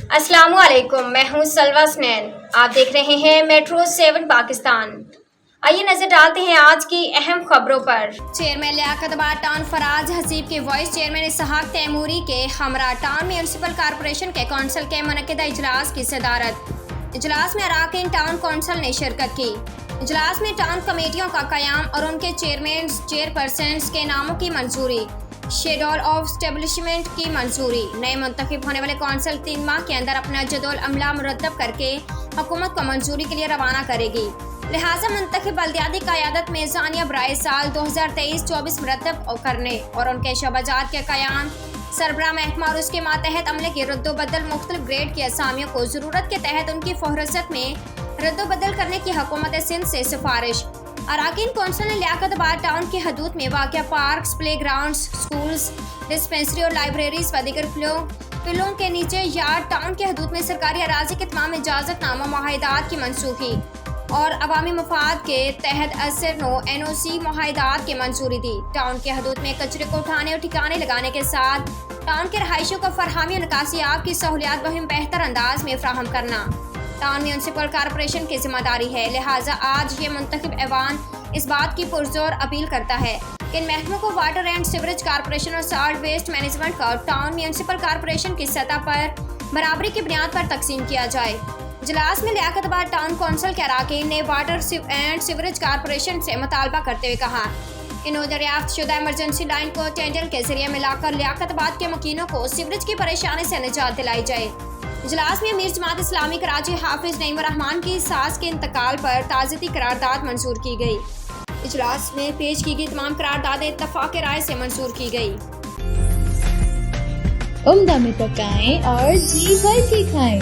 अस्सलाम वालेकुम, मैं हूं सलवा स्नैन। आप देख रहे हैं मेट्रो 7 पाकिस्तान। आइए नजर डालते हैं आज की अहम खबरों पर। चेयरमैन लियाकतबाद टाउन फराज हसीब के वाइस चेयरमैन इसहाक तैमूरी के हमरा टाउन म्यूनसिपल कॉरपोरेशन के कौंसिल के मुनक्किदा इजलास की सदारत। इजलास में अराकीन टाउन कौंसिल ने शिरकत की। इजलास में टाउन कमेटियों का क़याम और उनके चेयरमैन चेयरपर्सन्स के नामों की मंजूरी, शेड्यूल ऑफ स्टेब्लिशमेंट की मंजूरी। नए मुंतखब होने वाले कौंसिल 3 माह के अंदर अपना जदोल अमला मुरतब करके हुकूमत को मंजूरी के लिए रवाना करेगी। लिहाजा मुंतखब बल्दियाती क़यादत मेज़ानिया बराए साल 2023-24 मुरतब करने और उनके शोबाजात के क़याम, सरबराह महकमा और उसके मातहत अमले की रद्दोबदल मुख्तलिफ ग्रेड की असामियों को ज़रूरत के तहत उनकी फ़हरिस्त में रद्दोबदल करने की हुकूमत सिंध से सिफारिश। अराकीन कौंसिल ने लियाकतबाद टाउन की हदूद में वाक़या parks, play grounds, schools, dispensary और लाइब्रेरीज व दीगर पिलों के नीचे यार्ड टाउन के हदूद में सरकारी अराज़ी के तमाम इजाज़तनामा मुआहिदात की मनसूखी और अवामी मफाद के तहत असर नो NOC मुआहिदात की मंजूरी दी। टाउन के हदूद में कचरे को उठाने और ठिकाने लगाने के साथ टाउन के रहायशियों को फरहमी और निकासियाब की सहूलियात बहिम बेहतर अंदाज में फ्राहम करना टाउन म्यूनसिपल कॉरपोरेशन की जिम्मेदारी है। लिहाजा आज ये मुंतखब ऐवान इस बात की पुरजोर अपील करता है कि इन महकमों को वाटर एंड सीवरेज कॉरपोरेशन और सॉल्ट वेस्ट मैनेजमेंट का टाउन म्यूनसिपल कॉरपोरेशन की सतह पर बराबरी की बुनियाद पर तकसीम किया जाए। इजलास में लियाकतबाद टाउन कौंसिल के अराकीन ने वाटर एंड सीवरेज कॉरपोरेशन से मुतालबा करते हुए कहा कि नो दरियाफ्त शुदा इमरजेंसी लाइन को टेंडर के जरिए मिलाकर लियाकतबाद के मकीनों को सीवरेज की परेशानी से निजात दिलाई जाए। इजलास में अमीर जमात इस्लामी कराची हाफिज नईम रहमान की सास के इंतकाल पर ताज़ियती करारदाद मंजूर की गई। इजलास में पेश की गई तमाम करारदादें इत्तफाक राय से मंजूर की गई। उम्दा में पकाएं और जी भर के खाएं।